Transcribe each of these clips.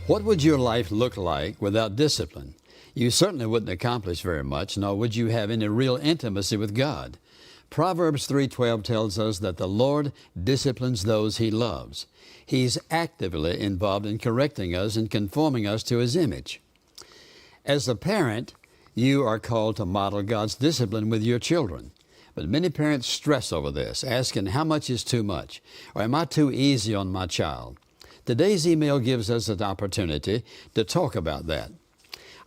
What would your life look like without discipline? You certainly wouldn't accomplish very much, nor would you have any real intimacy with God. Proverbs 3:12 tells us that the Lord disciplines those He loves. He's actively involved in correcting us and conforming us to His image. As a parent, you are called to model God's discipline with your children. But many parents stress over this, asking how much is too much, or am I too easy on my child? Today's email gives us an opportunity to talk about that.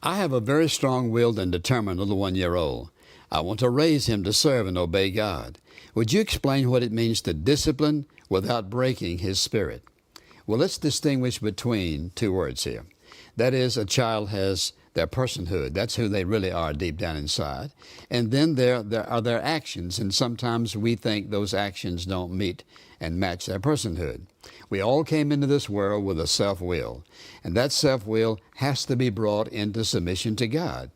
I have a very strong-willed and determined little 1-year-old. I want to raise him to serve and obey God. Would you explain what it means to discipline without breaking his spirit? Well, let's distinguish between two words here. That is, a child has their personhood. That's who they really are deep down inside. And then there are their actions, and sometimes we think those actions don't meet and match their personhood. We all came into this world with a self-will, and that self-will has to be brought into submission to God.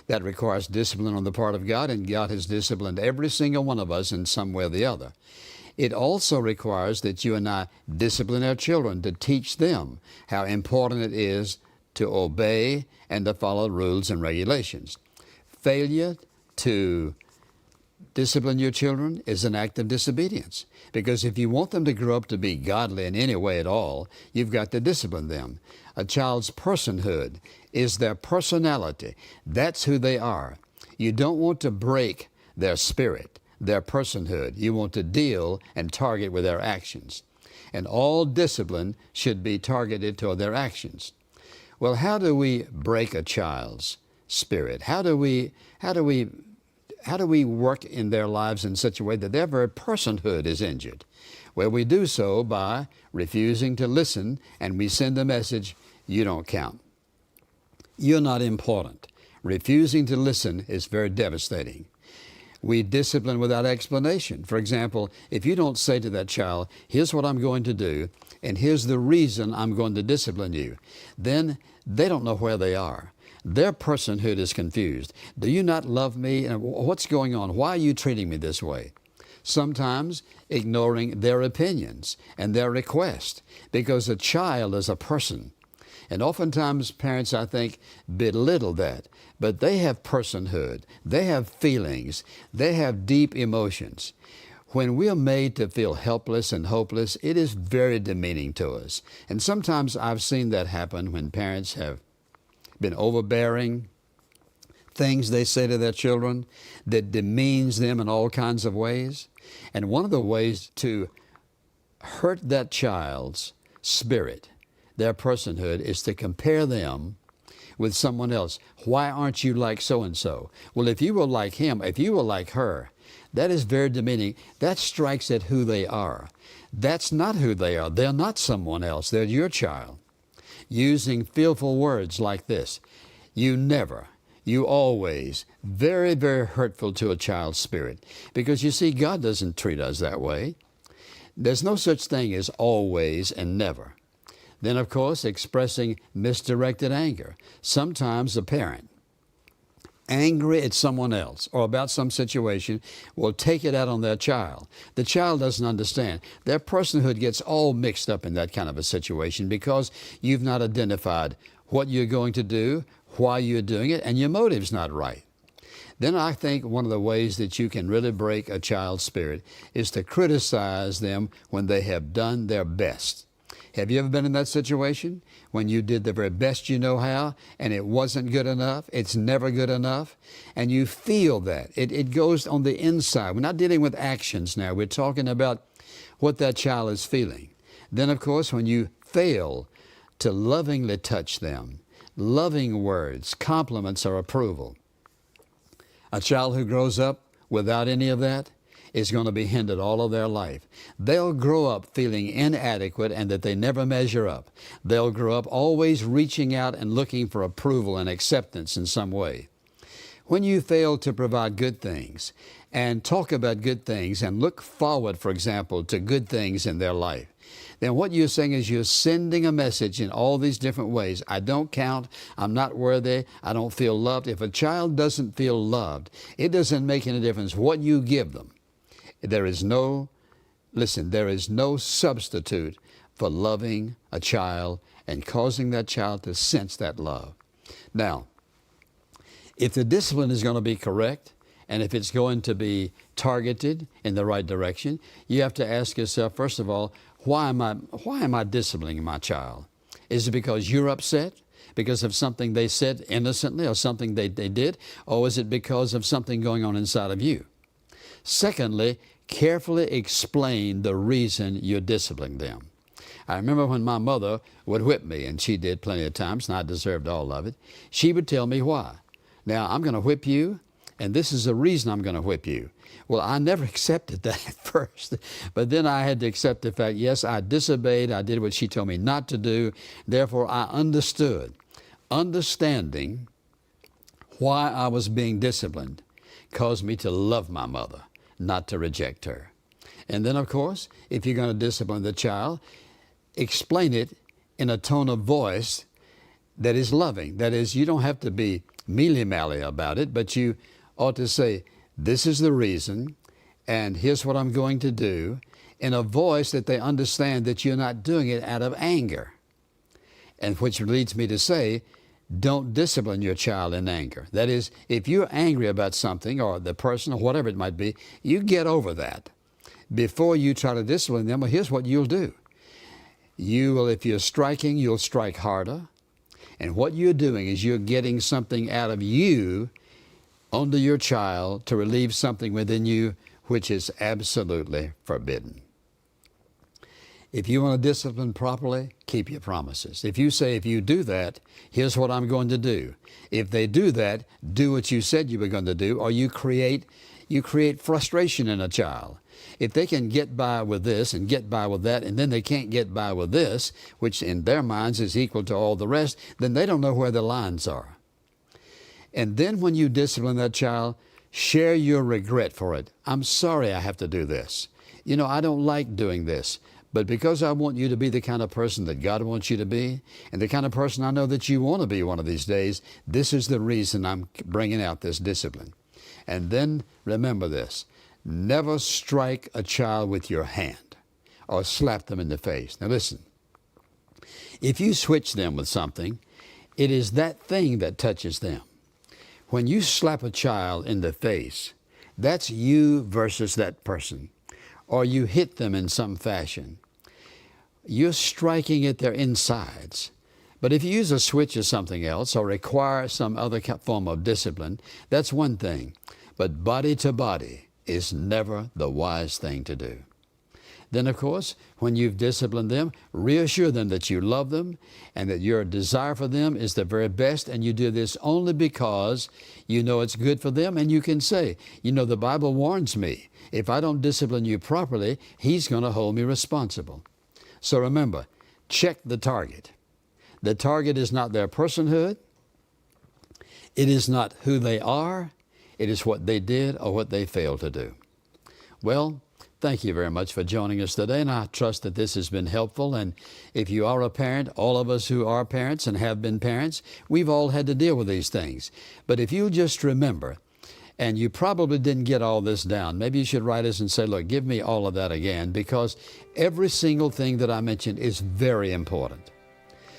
That requires discipline on the part of God, and God has disciplined every single one of us in some way or the other. It also requires that you and I discipline our children to teach them how important it is to obey and to follow rules and regulations. Failure to discipline your children is an act of disobedience, because if you want them to grow up to be godly in any way at all, you've got to discipline them. A child's personhood is their personality. That's who they are. You don't want to break their spirit, their personhood. You want to deal and target with their actions. And all discipline should be targeted toward their actions. Well, how do we break a child's spirit? How do we work in their lives in such a way that their very personhood is injured? Well, we do so by refusing to listen, and we send the message, you don't count. You're not important. Refusing to listen is very devastating. We discipline without explanation. For example, if you don't say to that child, here's what I'm going to do, and here's the reason I'm going to discipline you, then they don't know where they are. Their personhood is confused. Do you not love me? And what's going on? Why are you treating me this way? Sometimes ignoring their opinions and their requests, because a child is a person. And oftentimes parents, I think, belittle that. But they have personhood. They have feelings. They have deep emotions. When we are made to feel helpless and hopeless, it is very demeaning to us. And sometimes I've seen that happen when parents have been overbearing, things they say to their children that demeans them in all kinds of ways. And one of the ways to hurt that child's spirit, their personhood, is to compare them with someone else. Why aren't you like so-and-so? Well, if you were like him, if you were like her, that is very demeaning. That strikes at who they are. That's not who they are. They're not someone else. They're your child. Using fearful words like this, you never, you always, very, very hurtful to a child's spirit. Because you see, God doesn't treat us that way. There's no such thing as always and never. Then, of course, expressing misdirected anger. Sometimes a parent, angry at someone else or about some situation, will take it out on their child. The child doesn't understand. Their personhood gets all mixed up in that kind of a situation because you've not identified what you're going to do, why you're doing it, and your motive's not right. Then I think one of the ways that you can really break a child's spirit is to criticize them when they have done their best. Have you ever been in that situation when you did the very best you know how and it wasn't good enough? It's never good enough. And you feel that. It goes on the inside. We're not dealing with actions now. We're talking about what that child is feeling. Then, of course, when you fail to lovingly touch them, loving words, compliments, or approval, a child who grows up without any of that is going to be hindered all of their life. They'll grow up feeling inadequate and that they never measure up. They'll grow up always reaching out and looking for approval and acceptance in some way. When you fail to provide good things and talk about good things and look forward, for example, to good things in their life, then what you're saying is you're sending a message in all these different ways. I don't count. I'm not worthy. I don't feel loved. If a child doesn't feel loved, it doesn't make any difference what you give them. There is no substitute for loving a child and causing that child to sense that love. Now, if the discipline is going to be correct, and if it's going to be targeted in the right direction, you have to ask yourself, first of all, why am I disciplining my child? Is it because you're upset? Because of something they said innocently or something they did? Or is it because of something going on inside of you? Secondly, carefully explain the reason you're disciplining them. I remember when my mother would whip me, and she did plenty of times, and I deserved all of it. She would tell me why. Now, I'm going to whip you, and this is the reason I'm going to whip you. Well, I never accepted that at first, but then I had to accept the fact, yes, I disobeyed, I did what she told me not to do, therefore I understood. Understanding why I was being disciplined caused me to love my mother, not to reject her. And then, of course, if you're going to discipline the child, explain it in a tone of voice that is loving. That is, you don't have to be mealy-mally about it, but you ought to say, this is the reason, and here's what I'm going to do, in a voice that they understand that you're not doing it out of anger. And which leads me to say, don't discipline your child in anger. That is, if you're angry about something, or the person, or whatever it might be, you get over that. Before you try to discipline them, well, here's what you'll do. You will, if you're striking, you'll strike harder. And what you're doing is you're getting something out of you onto your child to relieve something within you which is absolutely forbidden. If you want to discipline properly, keep your promises. If you say, if you do that, here's what I'm going to do. If they do that, do what you said you were going to do, or you create frustration in a child. If they can get by with this and get by with that, and then they can't get by with this, which in their minds is equal to all the rest, then they don't know where the lines are. And then when you discipline that child, share your regret for it. I'm sorry I have to do this. You know, I don't like doing this. But because I want you to be the kind of person that God wants you to be, and the kind of person I know that you want to be one of these days, this is the reason I'm bringing out this discipline. And then remember this, never strike a child with your hand or slap them in the face. Now listen, if you switch them with something, it is that thing that touches them. When you slap a child in the face, that's you versus that person. Or you hit them in some fashion. You're striking at their insides. But if you use a switch or something else, or require some other form of discipline, that's one thing. But body to body is never the wise thing to do. Then, of course, when you've disciplined them, reassure them that you love them and that your desire for them is the very best, and you do this only because you know it's good for them. And you can say, you know, the Bible warns me, if I don't discipline you properly, He's going to hold me responsible. So remember, check the target. The target is not their personhood. It is not who they are. It is what they did or what they failed to do. Well, thank you very much for joining us today, and I trust that this has been helpful. And if you are a parent, all of us who are parents and have been parents, we've all had to deal with these things. But if you just remember, and you probably didn't get all this down, maybe you should write us and say, look, give me all of that again, because every single thing that I mentioned is very important.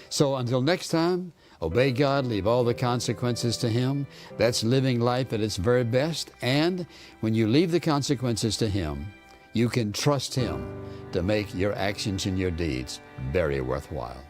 So until next time, obey God, leave all the consequences to Him. That's living life at its very best. And when you leave the consequences to Him, you can trust Him to make your actions and your deeds very worthwhile.